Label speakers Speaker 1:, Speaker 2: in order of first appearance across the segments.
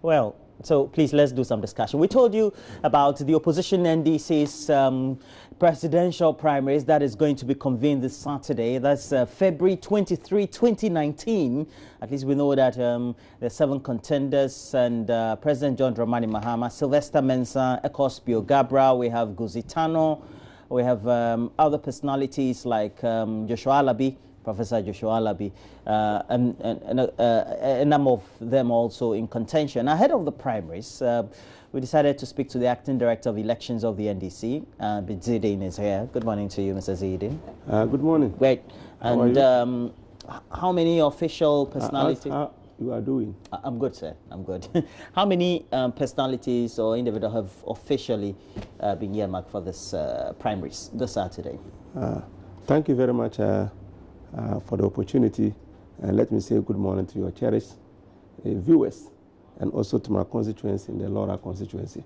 Speaker 1: Well, so please let's do some discussion. We told you about the opposition NDC's presidential primaries that is going to be convened this Saturday. That's February 23, 2019. At least we know that there are 7 contenders, and President John Dramani Mahama, Sylvester Mensah, Ecospio Gabra, we have Guzitano, we have other personalities like Joshua Alabi, Professor Joshua Alabi, and a number of them also in contention. Ahead of the primaries, we decided to speak to the Acting Director of Elections of the NDC. Zidane is here. Good morning to you, Mr. Zidane.
Speaker 2: Good morning.
Speaker 1: Great. And how many official personalities?
Speaker 2: How you are doing?
Speaker 1: I'm good, sir. I'm good. How many personalities or individuals have officially been earmarked for this primaries this Saturday?
Speaker 2: Thank you very much for the opportunity, and let me say good morning to your cherished viewers, and also to my constituency in the Laura constituency.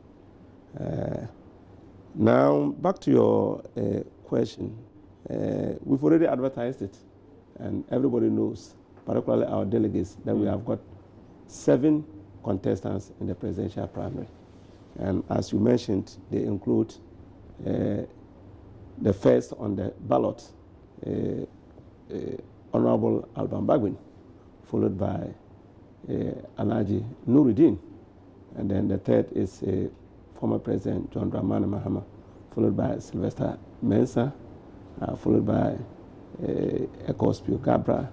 Speaker 2: Now, back to your question. We've already advertised it, and everybody knows, particularly our delegates, that we have got 7 contestants in the presidential primary. And as you mentioned, they include the first on the ballot, Honorable Alban Bagwin, followed by Alhaji Nuruddin, and then the third is former President John Dramani Mahama, followed by Sylvester Mensah, followed by Ecospio Gabra,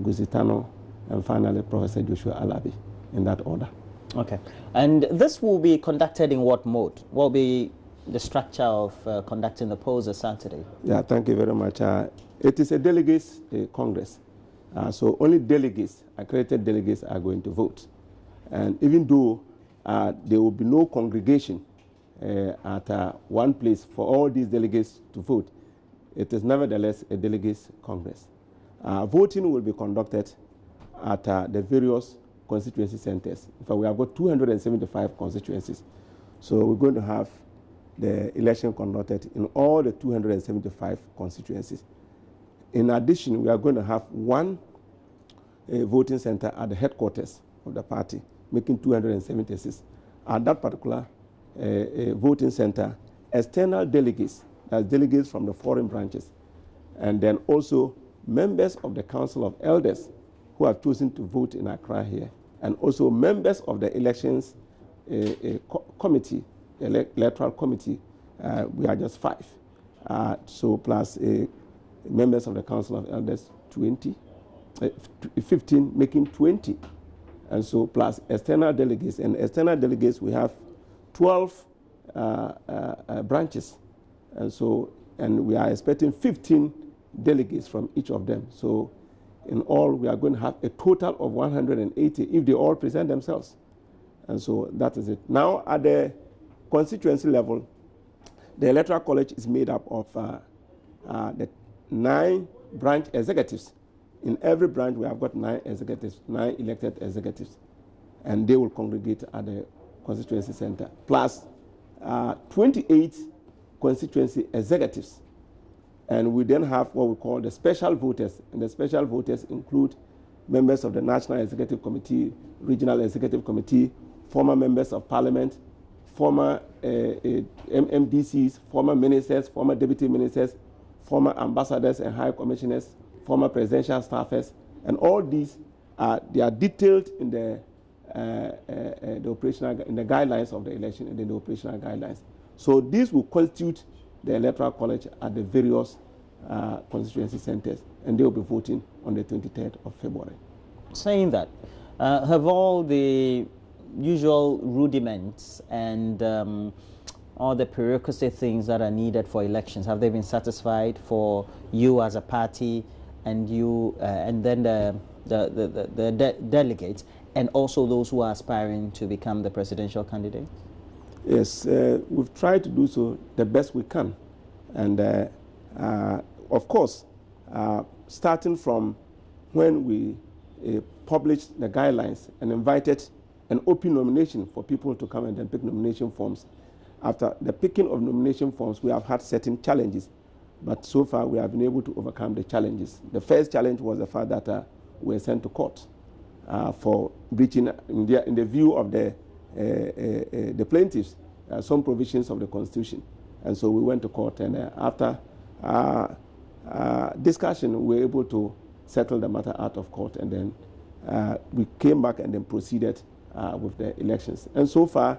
Speaker 2: Guzitano, and finally Professor Joshua Alabi, in that order. Okay.
Speaker 1: And this will be conducted in what mode? What will be the structure of conducting the polls this Saturday?
Speaker 2: Yeah, thank you very much. It is a delegates Congress. So only delegates, accredited delegates, are going to vote. And even though there will be no congregation at one place for all these delegates to vote, it is nevertheless a delegates Congress. Voting will be conducted at the various constituency centers. In fact, we have got 275 constituencies. So we're going to have the election conducted in all the 275 constituencies. In addition, we are going to have one voting center at the headquarters of the party, making 276. At that particular voting center, external delegates, that's delegates from the foreign branches, and then also members of the Council of Elders who have chosen to vote in Accra here, and also members of the elections committee, electoral committee. We are just 5. So plus members of the Council of Elders, 15, making 20. And so plus external delegates. And external delegates, we have 12 branches. And so, and we are expecting 15 delegates from each of them. So in all, we are going to have a total of 180 if they all present themselves. And so that is it. Now, at the constituency level, the Electoral College is made up of the 9 branch executives. In every branch, we have got 9 executives, 9 elected executives, and they will congregate at the constituency center, plus 28 constituency executives. And we then have what we call the special voters, and the special voters include members of the National Executive Committee, Regional Executive Committee, former members of Parliament, former MDCs, former ministers, former deputy ministers, former ambassadors and high commissioners, former presidential staffers, and all these they are detailed in the operational, in the guidelines of the election and in the operational guidelines. So these will constitute the Electoral College at the various constituency centers, and they will be voting on the 23rd of February.
Speaker 1: Saying that, have all the usual rudiments and all the prerequisite things that are needed for elections, have they been satisfied for you as a party and you and then the delegates and also those who are aspiring to become the presidential candidate?
Speaker 2: Yes, we've tried to do so the best we can. And of course, starting from when we published the guidelines and invited an open nomination for people to come and then pick nomination forms. After the picking of nomination forms, we have had certain challenges, but so far we have been able to overcome the challenges. The first challenge was the fact that we were sent to court for breaching, in the view of the the plaintiffs some provisions of the Constitution. And so we went to court, and after discussion, we were able to settle the matter out of court, and then we came back and then proceeded with the elections. And so far,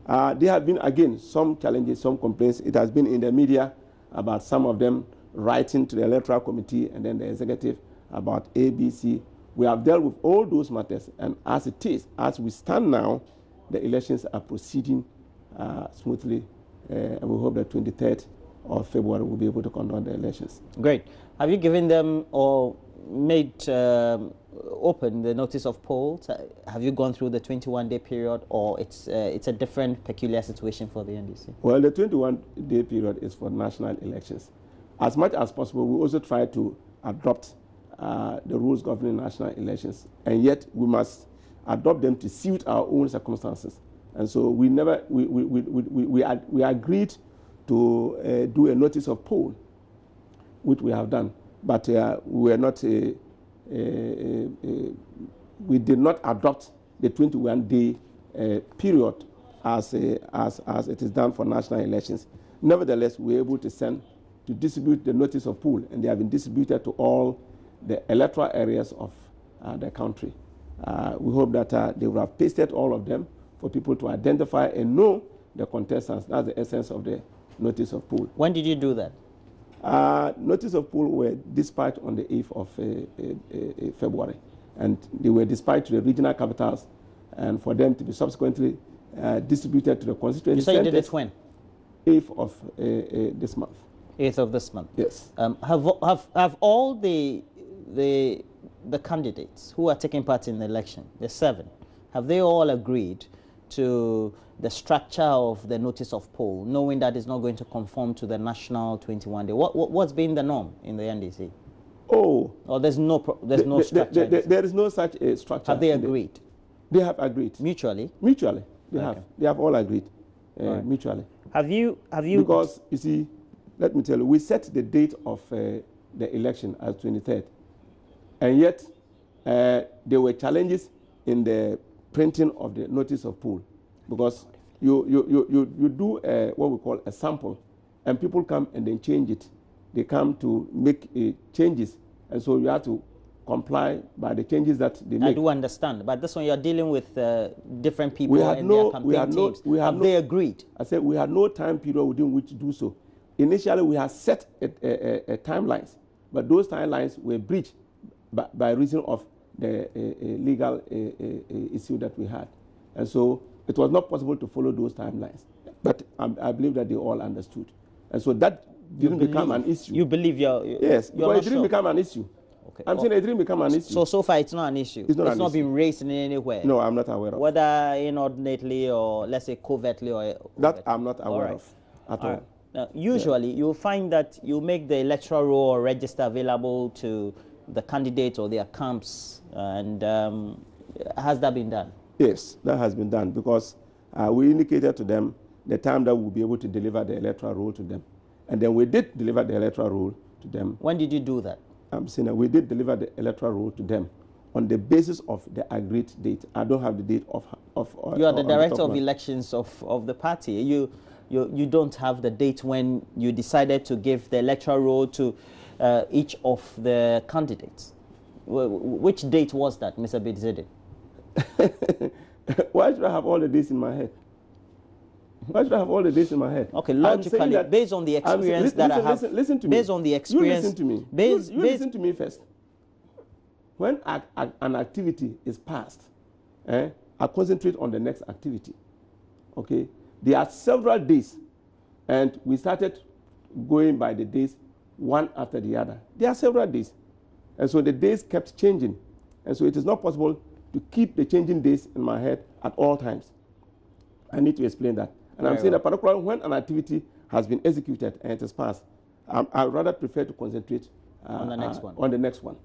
Speaker 2: there have been, again, some challenges, some complaints. It has been in the media about some of them writing to the Electoral Committee and then the executive about ABC. We have dealt with all those matters, and as it is, as we stand now, the elections are proceeding smoothly, and we hope that 23rd of February we'll be able to conduct the elections. Great.
Speaker 1: Have you given them or made open the notice of polls? Have you gone through the 21-day period, or it's a different peculiar situation for the NDC?
Speaker 2: Well, the 21-day period is for national elections. As much as possible, we also try to adopt the rules governing national elections, and yet we must adopt them to suit our own circumstances. And so we agreed to do a notice of poll, which we have done, but we were not we did not adopt the 21-day period as it is done for national elections. Nevertheless, we were able to distribute the notice of poll, and they have been distributed to all the electoral areas of the country. We hope that they will have pasted all of them for people to identify and know the contestants. That's the essence of the notice of poll.
Speaker 1: When did you do that?
Speaker 2: Notice of poll were dispatched on the 8th of February, and they were dispatched to the regional capitals, and for them to be subsequently distributed to the constituency
Speaker 1: centers. You said you did it when?
Speaker 2: 8th of this month.
Speaker 1: 8th of this month.
Speaker 2: Yes.
Speaker 1: Have all the candidates who are taking part in the election, the 7, have they all agreed to the structure of the notice of poll, knowing that it's not going to conform to the national 21-day? What's been the norm in the NDC?
Speaker 2: Oh.
Speaker 1: Or there's no structure?
Speaker 2: There is no such a structure.
Speaker 1: Have they agreed?
Speaker 2: They have agreed.
Speaker 1: Mutually?
Speaker 2: Mutually. They have. They have all agreed mutually.
Speaker 1: Have you?
Speaker 2: Because, you see, let me tell you, we set the date of the election as 23rd. And yet, there were challenges in the printing of the notice of poll, because you do what we call a sample, and people come and then change it. They come to make changes, and so you have to comply by the changes that they make.
Speaker 1: I do understand, but this one you're dealing with different people and their campaign teams. Have they agreed?
Speaker 2: I said we had no time period within which to do so. Initially, we had set timelines, but those timelines were breached by reason of the legal issue that we had. And so it was not possible to follow those timelines. But I believe that they all understood. And so that didn't become an issue.
Speaker 1: You believe
Speaker 2: yes, but it didn't become an issue.
Speaker 1: Okay.
Speaker 2: I'm saying it didn't become an issue.
Speaker 1: So far it's not an issue.
Speaker 2: It's not
Speaker 1: been raised in anywhere.
Speaker 2: No, I'm not aware of.
Speaker 1: Whether inordinately or, let's say, covertly or...
Speaker 2: That I'm not aware of at all.
Speaker 1: Right. Now, usually, you'll find that you make the electoral roll or register available to the candidate or their camps, and has that been done?
Speaker 2: Yes, that has been done, because we indicated to them the time that we'll be able to deliver the electoral roll to them. And then we did deliver the electoral roll to them.
Speaker 1: When did you do that?
Speaker 2: I'm saying that we did deliver the electoral roll to them on the basis of the agreed date. I don't have the date of
Speaker 1: you are the director of elections of the party. You don't have the date when you decided to give the electoral roll to each of the candidates. Which date was that, Mr. Bidzede?
Speaker 2: Why should I have all the dates in my head? Why should I have all the dates in my head?
Speaker 1: Okay, logically, based on the experience that I have...
Speaker 2: Listen to me.
Speaker 1: Based on the experience...
Speaker 2: You listen to me. You listen to me first. When an activity is passed, I concentrate on the next activity. Okay? There are several days, and we started going by the days one after the other. There are several days. And so the days kept changing. And so it is not possible to keep the changing days in my head at all times. I need to explain that. And I'm saying that particularly when an activity has been executed and it is passed, I rather prefer to concentrate
Speaker 1: on the next one.
Speaker 2: On the next one.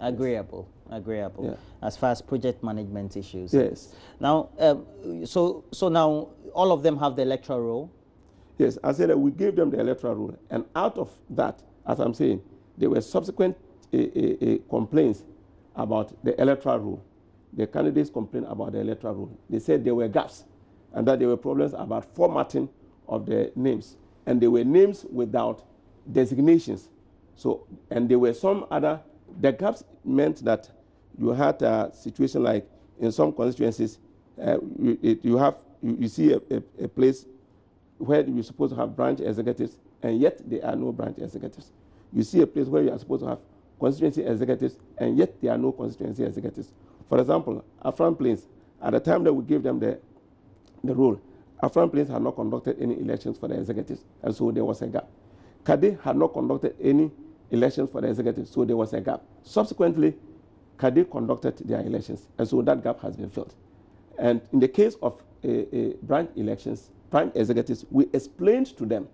Speaker 1: Agreeable, agreeable.
Speaker 2: Yeah.
Speaker 1: As far as project management issues.
Speaker 2: Yes.
Speaker 1: Now, so now all of them have the electoral roll?
Speaker 2: Yes, I said that we gave them the electoral roll, and out of that, as I'm saying, there were subsequent complaints about the electoral roll. The candidates complained about the electoral roll. They said there were gaps, and that there were problems about formatting of the names, and there were names without designations. So, and there were some other, the gaps meant that you had a situation like in some constituencies, you see a place where you're supposed to have branch executives, and yet there are no branch executives. You see a place where you are supposed to have constituency executives, and yet there are no constituency executives. For example, Afran Plains, at the time that we gave them the role, Afran Plains had not conducted any elections for the executives, and so there was a gap. Kade had not conducted any elections for the executives, so there was a gap. Subsequently, Kade conducted their elections, and so that gap has been filled. And in the case of branch elections, branch executives, we explained to them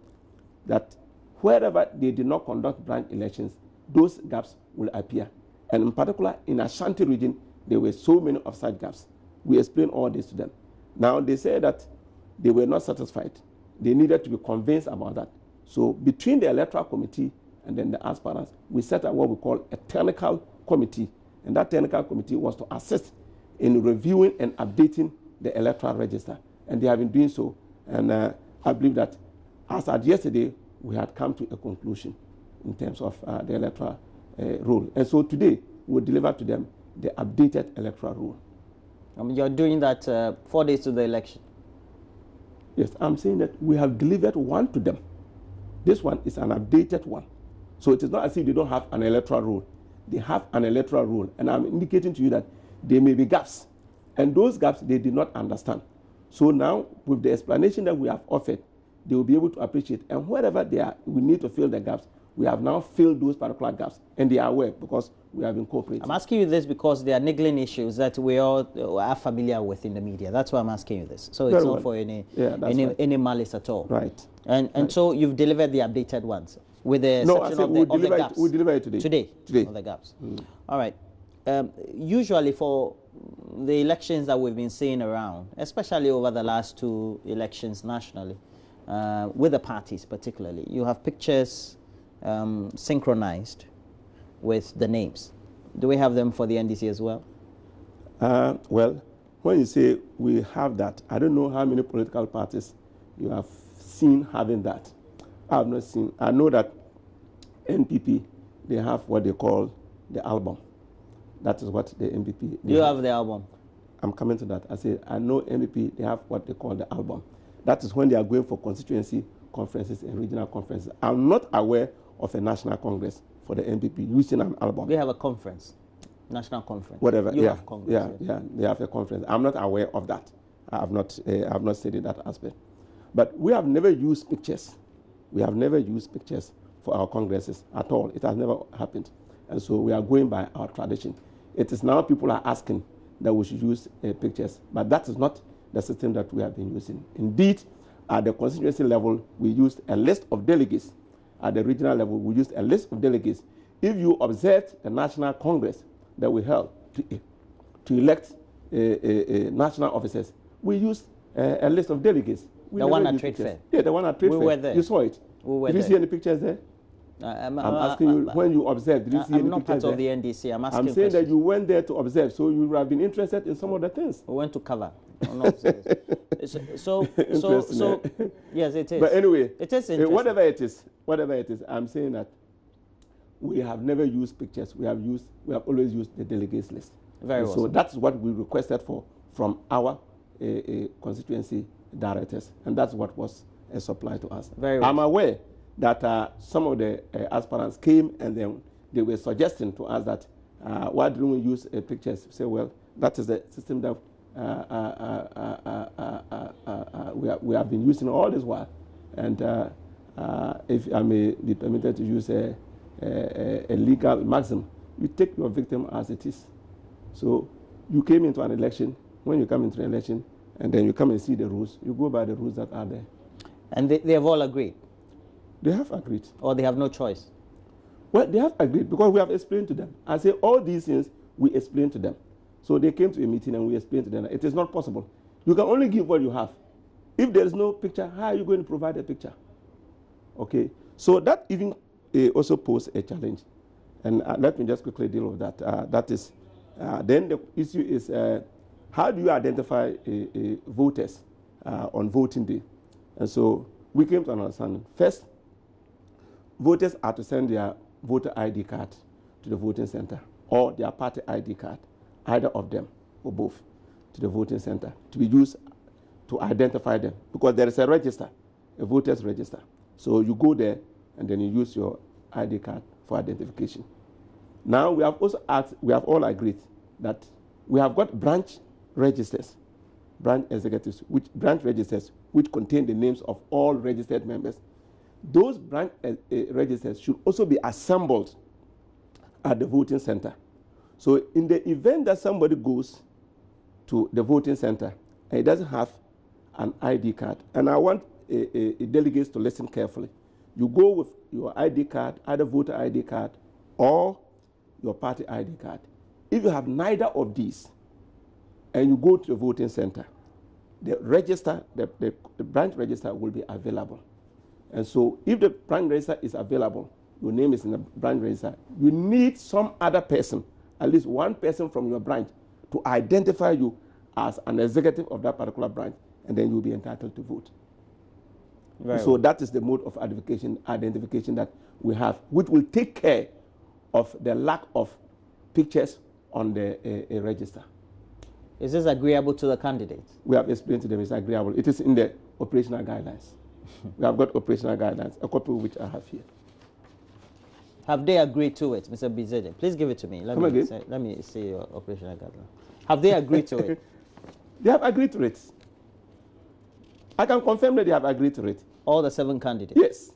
Speaker 2: that wherever they did not conduct branch elections, those gaps will appear. And in particular, in Ashanti region, there were so many of such gaps. We explained all this to them. Now, they say that they were not satisfied. They needed to be convinced about that. So between the electoral committee and then the aspirants, we set up what we call a technical committee. And that technical committee was to assist in reviewing and updating the electoral register. And they have been doing so. And I believe that as at yesterday, we had come to a conclusion in terms of the electoral rule. And so today, we'll deliver to them the updated electoral rule.
Speaker 1: I mean, you're doing that 4 days to the election?
Speaker 2: Yes, I'm saying that we have delivered one to them. This one is an updated one. So it is not as if they don't have an electoral rule. They have an electoral rule. And I'm indicating to you that there may be gaps. And those gaps, they did not understand. So now, with the explanation that we have offered, they will be able to appreciate. And wherever they are, we need to fill the gaps. We have now filled those particular gaps. And they are aware because we have been cooperating.
Speaker 1: I'm asking you this because there are niggling issues that we all are familiar with in the media. That's why I'm asking you this. So it's not for any malice at all.
Speaker 2: Right.
Speaker 1: And so you've delivered the updated ones with the exception of the gaps.
Speaker 2: We'll deliver it today.
Speaker 1: Today. On the gaps. All right. Usually for the elections that we've been seeing around, especially over the last 2 elections nationally, with the parties particularly, you have pictures synchronized with the names. Do we have them for the NDC as well?
Speaker 2: Well, when you say we have that, I don't know how many political parties you have seen having that. I have not seen. I know that NPP, they have what they call the album. That is what the NPP...
Speaker 1: You have the album?
Speaker 2: I'm coming to that. I say, I know NPP, they have what they call the album. That is when they are going for constituency conferences and regional conferences. I'm not aware of a national congress for the NPP using an album.
Speaker 1: They have a conference, national conference.
Speaker 2: Whatever.
Speaker 1: You have congress.
Speaker 2: Yeah, they have a conference. I'm not aware of that. I have not studied that aspect. But we have never used pictures. We have never used pictures for our congresses at all. It has never happened. And so we are going by our tradition. It is now people are asking that we should use pictures. But that is not the system that we have been using. Indeed, at the constituency level, we used a list of delegates. At the regional level, we used a list of delegates. If you observed the National Congress that we held to elect national officers, we used a list of delegates.
Speaker 1: The one at Trade Fair?
Speaker 2: Yeah, the one at Trade Fair.
Speaker 1: We were there.
Speaker 2: You saw it. Did you see any pictures there? I'm asking you, when you observed, did you see any pictures there?
Speaker 1: I'm not part of the NDC. I'm asking
Speaker 2: I'm saying that you went there to observe, so you would have been interested in some of the things.
Speaker 1: We went to cover. So yes, it is.
Speaker 2: But anyway,
Speaker 1: it is interesting.
Speaker 2: Whatever it is, I'm saying that we have never used pictures. We have always used the delegates list.
Speaker 1: Very well.
Speaker 2: So that's what we requested for from our constituency directors, and that's what was supplied to us.
Speaker 1: Very well.
Speaker 2: I'm aware that some of the aspirants came and then they were suggesting to us that why didn't we use pictures? Say, well, that is the system that we have been using all this while. And if I may be permitted to use a legal maxim, you take your victim as it is. So you came into an election. When you come into an election, and then you come and see the rules, you go by the rules that are there.
Speaker 1: And they have all agreed?
Speaker 2: They have agreed.
Speaker 1: Or they have no choice?
Speaker 2: Well, they have agreed because we have explained to them. I say all these things, we explained to them. So they came to a meeting and we explained to them that it is not possible. You can only give what you have. If there is no picture, how are you going to provide a picture? Okay. So that even also poses a challenge. And let me just quickly deal with that. That is, then the issue is how do you identify voters on voting day. And so we came to an understanding. First, voters are to send their voter ID card to the voting center, or their party ID card, either of them or both, to the voting center to be used to identify them, because there is a register, a voters register. So you go there and then you use your ID card for identification. Now we have also asked, we have all agreed that we have got branch registers, branch executives, branch registers which contain the names of all registered members. Those branch registers should also be assembled at the voting center. So in the event that somebody goes to the voting center and he doesn't have an ID card, and I want delegates to listen carefully. You go with your ID card, either voter ID card or your party ID card. If you have neither of these and you go to the voting center, the register, the branch register will be available. And so if the branch register is available, your name is in the branch register, you need some other person, at least one person from your branch, to identify you as an executive of that particular branch, and then you'll be entitled to vote. So that is the mode of identification that we have, which will take care of the lack of pictures on the register.
Speaker 1: Is this agreeable to the candidates?
Speaker 2: We have explained to them it's agreeable. It is in the operational guidelines. We have got operational guidelines, a copy of which I have here.
Speaker 1: Have they agreed to it, Mr. Bizede? Please give it to me. Let me see your operational guidelines. Have they agreed to it?
Speaker 2: They have agreed to it. I can confirm that they have agreed to it.
Speaker 1: All the 7 candidates?
Speaker 2: Yes.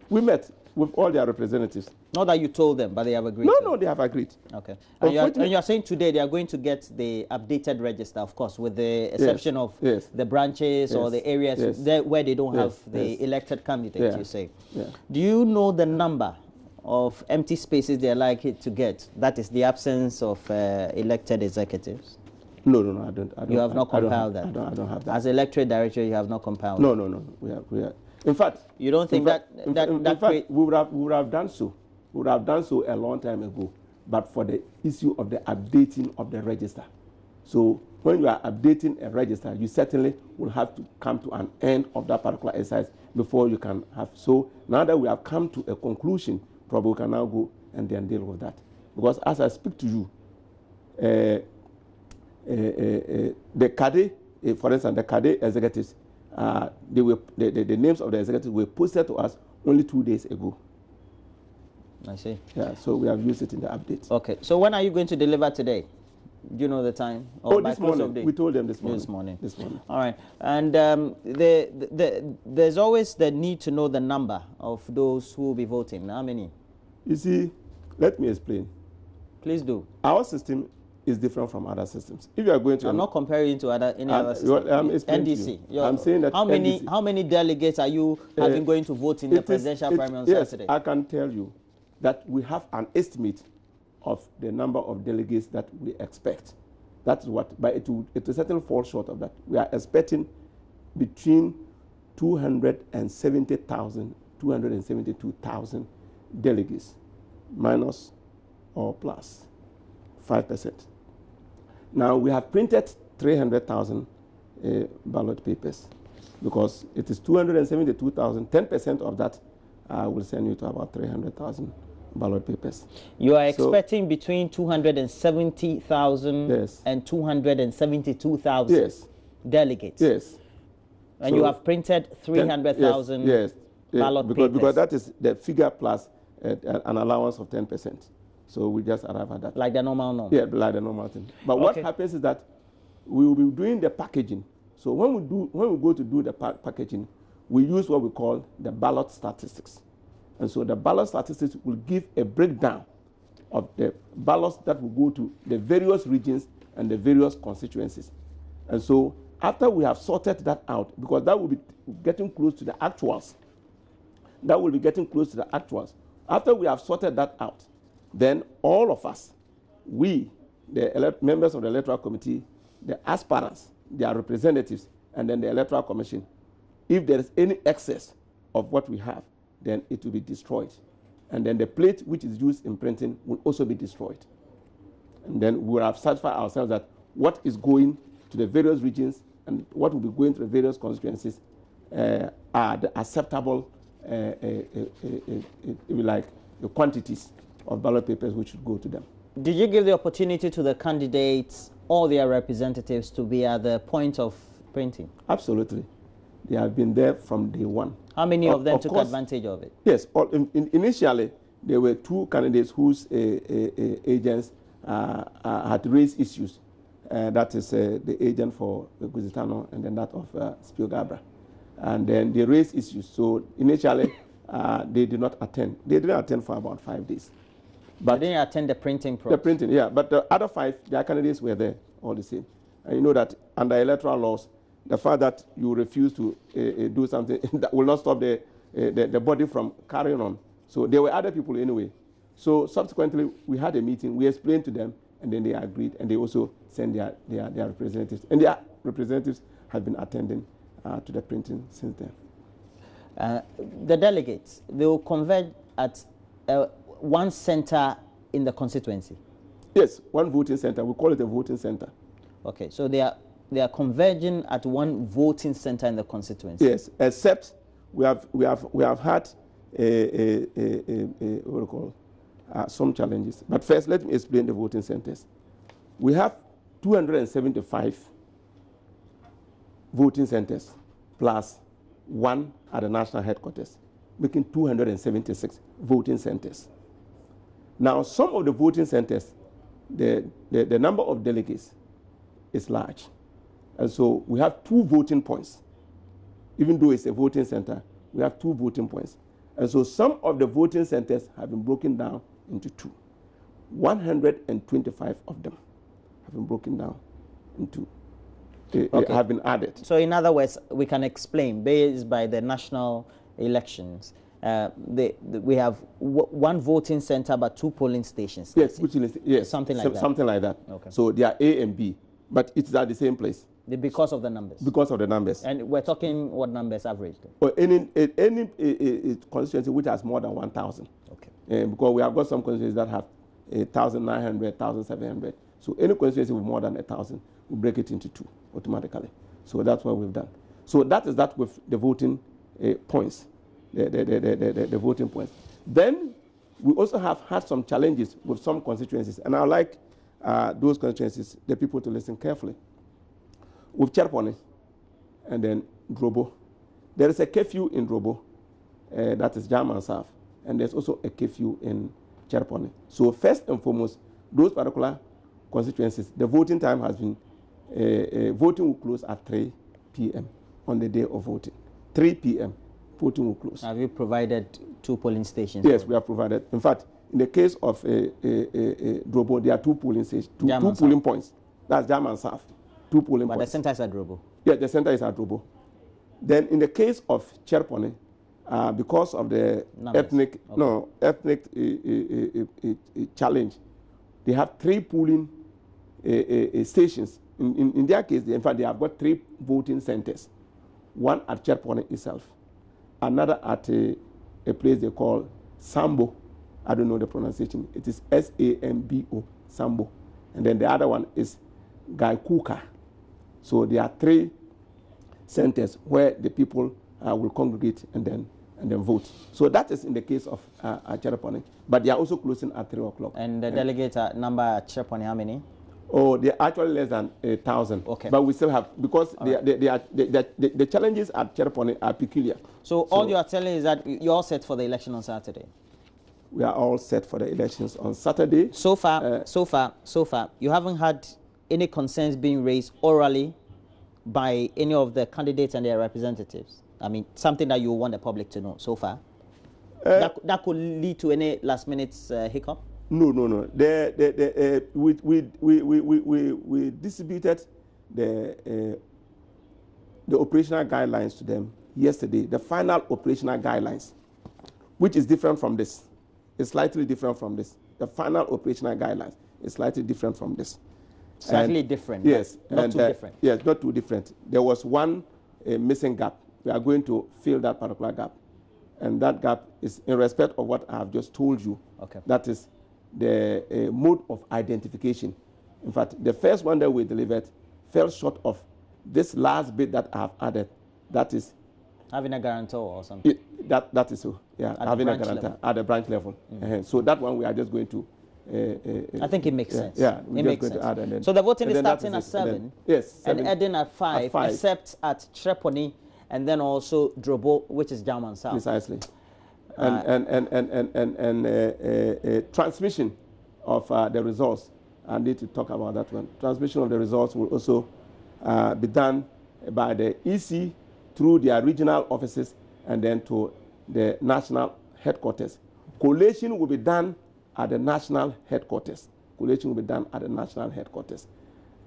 Speaker 2: We met with all their representatives.
Speaker 1: Not that you told them, but they have agreed.
Speaker 2: No, they have agreed.
Speaker 1: Okay. And you are saying today they are going to get the updated register, of course, with the exception of the branches or the areas where they don't have the elected candidates, you say.
Speaker 2: Yeah.
Speaker 1: Do you know the number of empty spaces they are likely to get? That is the absence of elected executives?
Speaker 2: No, I don't.
Speaker 1: You have not compiled that?
Speaker 2: I don't have that.
Speaker 1: As electorate director, you have not compiled
Speaker 2: No.
Speaker 1: that?
Speaker 2: We are. In fact,
Speaker 1: you don't think
Speaker 2: we would have done so. We would have done so a long time ago, but for the issue of the updating of the register. So when you are updating a register, you certainly will have to come to an end of that particular exercise before you can have. So now that we have come to a conclusion, probably we can now go and then deal with that. Because as I speak to you, the CADE, for instance, the CADE executives, the names of the executives were posted to us only 2 days ago.
Speaker 1: I see.
Speaker 2: Yeah, so we have used it in the update.
Speaker 1: Okay, so when are you going to deliver today? Do you know the time?
Speaker 2: Or this morning. We told them this morning.
Speaker 1: This morning. All right. And there's always the need to know the number of those who will be voting. How many?
Speaker 2: You see, let me explain.
Speaker 1: Please do.
Speaker 2: Our system is different from other systems. If you are going to...
Speaker 1: I'm not comparing to any other system. NDC.
Speaker 2: I'm saying that
Speaker 1: how many delegates are you having going to vote in the presidential primary on Saturday?
Speaker 2: I can tell you that we have an estimate of the number of delegates that we expect. That's what, but it will certainly fall short of that. We are expecting between 270,000, 272,000 delegates, minus or plus 5%. Now we have printed 300,000 ballot papers because it is 272,000. 10% of that will send you to about 300,000 ballot papers.
Speaker 1: You are expecting between 270,000 and 272,000 delegates.
Speaker 2: Yes.
Speaker 1: And you have printed 300,000 ballot papers.
Speaker 2: Because that is the figure plus an allowance of 10%. So we just arrive at that.
Speaker 1: Like the normal norm?
Speaker 2: Yeah, like the normal thing. But what happens is that we will be doing the packaging. So when we go to do the packaging, we use what we call the ballot statistics. And so the ballot statistics will give a breakdown of the ballots that will go to the various regions and the various constituencies. And so after we have sorted that out, because that will be getting close to the actuals, after we have sorted that out, then all of us, we, the members of the Electoral Committee, the aspirants, their representatives, and then the Electoral Commission, if there is any excess of what we have, then it will be destroyed. And then the plate which is used in printing will also be destroyed. And then we will have satisfied ourselves that what is going to the various regions and what will be going to the various constituencies are the acceptable, if you like, the quantities of ballot papers which should go to them.
Speaker 1: Did you give the opportunity to the candidates or their representatives to be at the point of printing?
Speaker 2: Absolutely. They have been there from day one.
Speaker 1: How many of them took advantage of it?
Speaker 2: Yes. Initially, there were 2 candidates whose agents had raised issues. That is the agent for Guzitano and then that of Spiogabra. And then they raised issues. So initially, they did not attend. They didn't attend for about 5 days.
Speaker 1: But they didn't attend the printing process.
Speaker 2: The printing, yeah. But the other 5, their candidates were there all the same. And you know that under electoral laws, the fact that you refuse to do something that will not stop the body from carrying on. So there were other people anyway. So subsequently, we had a meeting. We explained to them, and then they agreed, and they also sent their representatives. And their representatives have been attending to the printing since then.
Speaker 1: The delegates, they will converge at one center in the constituency?
Speaker 2: Yes, one voting center. We call it a voting center. Okay, so they are converging at one voting center in the constituency. Yes, except we have had what we call some challenges. But first, let me explain the voting centers. We have 275 voting centers plus 1 at the national headquarters, making 276 voting centers. Now, some of the voting centers, the number of delegates is large. And so we have 2 voting points. Even though it's a voting center, we have 2 voting points. And so some of the voting centers have been broken down into 2. 125 of them have been broken down into, have been added. So in other words, we can explain, based by the national elections, we have 1 voting center but 2 polling stations. Yes, yes, something like that. Something like that. Okay. So they are A and B, but it's at the same place. Because of the numbers. Because of the numbers. And we're talking what numbers average? Or any constituency which has more than 1,000. Okay. Because we have got some constituencies that have 1,900, 1,700. So any constituency with more than 1,000, we break it into 2 automatically. So that's what we've done. So that is that with the voting points, the voting points. Then we also have had some challenges with some constituencies, and I like those constituencies, the people to listen carefully. With Cherpone and then Drobo, there is a curfew in Drobo, that is Jam and South, and there's also a curfew in Cherpone. So first and foremost, those particular constituencies, the voting time has been, voting will close at 3 p.m. on the day of voting. 3 p.m. voting will close. Have you provided 2 polling stations? Yes, we have provided. In fact, in the case of Drobo, there are 2 polling stations, two polling points. That's Jam and South. 2 polling points. But the center is at Drobo? Yeah, the center is at Drobo. Then in the case of Cherpone, because of the ethnic challenge, they have 3 polling stations. In their case, in fact, they have got 3 voting centers. 1 at Cherpone itself, another at a place they call Sambo. I don't know the pronunciation. It is S-A-M-B-O, Sambo. And then the other one is Gaikuka. So there are 3 centers where the people will congregate and then vote. So that is in the case of Cherpone. But they are also closing at 3 o'clock. And the delegate number at Cherpone, how many? Oh, they are actually less than 1,000. Okay. But we still have, because the challenges at Cherpone are peculiar. So all you are telling is that you're all set for the election on Saturday? We are all set for the elections on Saturday. So far, you haven't had any concerns being raised orally by any of the candidates and their representatives? I mean, something that you want the public to know so far? That could lead to any last-minute hiccup? No. We distributed the operational guidelines to them yesterday, the final operational guidelines, which is different from this. It's slightly different from this. The final operational guidelines is slightly different from this. Slightly different? Yes. Not too different? Yes, not too different. There was one missing gap. We are going to fill that particular gap. And that gap is in respect of what I have just told you. Okay. That is the mode of identification. In fact, the first one that we delivered fell short of this last bit that I've added, that is
Speaker 1: having a guarantor or something.
Speaker 2: That is so. Yeah, having a guarantor level. At the branch level. So that one we are just going to.
Speaker 1: I think it makes sense.
Speaker 2: Yeah,
Speaker 1: it makes sense. And then, so the voting is starting at 7.
Speaker 2: Yes.
Speaker 1: 7, and ending at 5, except at Treponi and then also Drobo, which is German South.
Speaker 2: Precisely. And transmission of the results. I need to talk about that one. Transmission of the results will also be done by the EC through their regional offices and then to the national headquarters. Collation will be done at the national headquarters. Collation will be done at the national headquarters.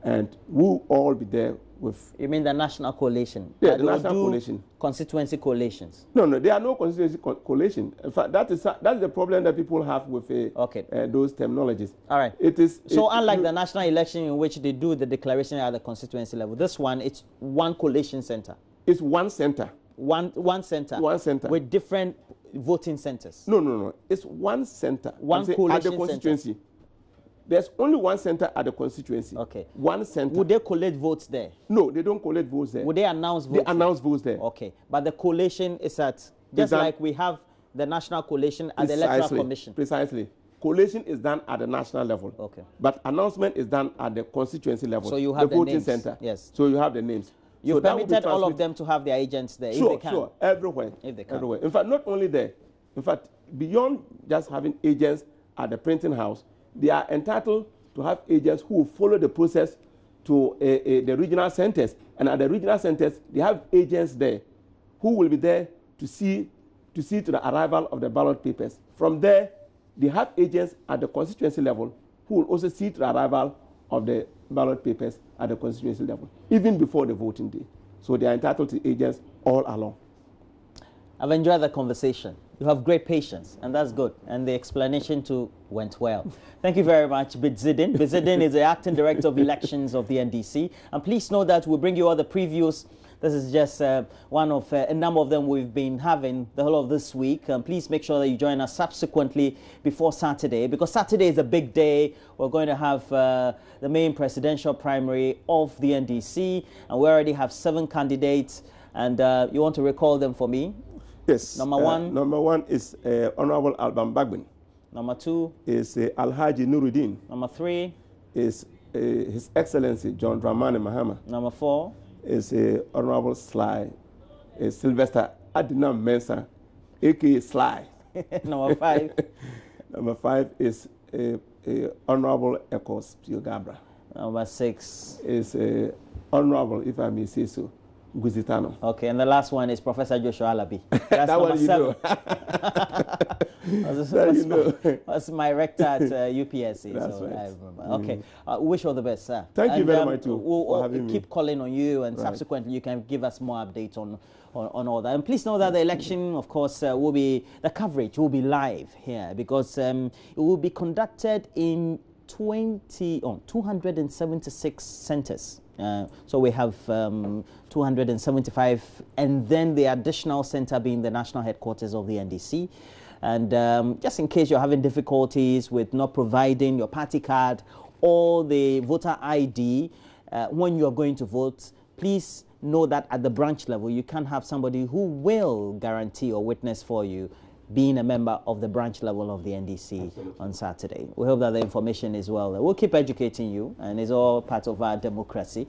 Speaker 2: And we'll all be there with...
Speaker 1: You mean the national collation?
Speaker 2: Yeah, the national collation.
Speaker 1: Constituency collations?
Speaker 2: No, there are no constituency collation. In fact, that's the problem that people have with those terminologies.
Speaker 1: All right. So unlike the national election in which they do the declaration at the constituency level, this one, it's one collation center.
Speaker 2: It's one center.
Speaker 1: One center.
Speaker 2: One center.
Speaker 1: With different voting centers.
Speaker 2: No. It's one center.
Speaker 1: One collation
Speaker 2: at the constituency. Center. There's only one center at the constituency.
Speaker 1: Okay.
Speaker 2: One center.
Speaker 1: Would they collate votes there?
Speaker 2: No, they don't collate votes there.
Speaker 1: Would they announce votes?
Speaker 2: They announce votes there.
Speaker 1: Okay. But the collation is at, just like we have the national collation at the Electoral Commission.
Speaker 2: Precisely. Collation is done at the national level.
Speaker 1: Okay.
Speaker 2: But announcement is done at the constituency level.
Speaker 1: So you have the
Speaker 2: voting
Speaker 1: names.
Speaker 2: Center.
Speaker 1: Yes.
Speaker 2: So you have the names.
Speaker 1: You've permitted all of them to have their agents there, if they can.
Speaker 2: Sure, everywhere.
Speaker 1: If they can.
Speaker 2: Everywhere. In fact, not only there. In fact, beyond just having agents at the printing house, they are entitled to have agents who will follow the process to the regional centers. And at the regional centers, they have agents there who will be there to see to the arrival of the ballot papers. From there, they have agents at the constituency level who will also see to the arrival of the ballot papers at the constituency level, even before the voting day. So they are entitled to agents all along.
Speaker 1: I've enjoyed the conversation. You have great patience, and that's good. And the explanation too went well. Thank you very much, Bidzidin. Bidzidin is the Acting Director of Elections of the NDC. And please know that we'll bring you all the previews. This is just one of a number of them we've been having the whole of this week. Please make sure that you join us subsequently before Saturday, because Saturday is a big day. We're going to have the main presidential primary of the NDC, and we already have 7 candidates. And you want to recall them for me?
Speaker 2: Yes.
Speaker 1: Number one?
Speaker 2: Number 1 is Honorable Alban Bagbin.
Speaker 1: Number 2?
Speaker 2: Is Alhaji Nuruddin.
Speaker 1: Number 3?
Speaker 2: Is His Excellency John Dramani Mahama.
Speaker 1: Number 4?
Speaker 2: Is Honorable Sly Sylvester Adinam Mensah, a.k.a. Sly.
Speaker 1: Number 5?
Speaker 2: Number 5 is Honorable Ekos Piogabra.
Speaker 1: Number 6?
Speaker 2: Is Honorable, if I may say so, Guzitano.
Speaker 1: Okay, and the last one is Professor Joshua Alabi. That's
Speaker 2: that one you
Speaker 1: 7.
Speaker 2: Know.
Speaker 1: That's my rector at UPSC.
Speaker 2: That's
Speaker 1: so
Speaker 2: right.
Speaker 1: I remember. Okay, wish you all the best, sir.
Speaker 2: Thank you very much too.
Speaker 1: We'll keep calling on you, and subsequently you can give us more updates on all that. And please know that the election, of course, the coverage will be live here, because it will be conducted in 276 centers. So we have 275, and then the additional center being the national headquarters of the NDC. And just in case you're having difficulties with not providing your party card or the voter ID when you're going to vote, please know that at the branch level, you can have somebody who will guarantee or witness for you, being a member of the branch level of the NDC. Absolutely. On Saturday. We hope that the information is well. We'll keep educating you, and it's all part of our democracy.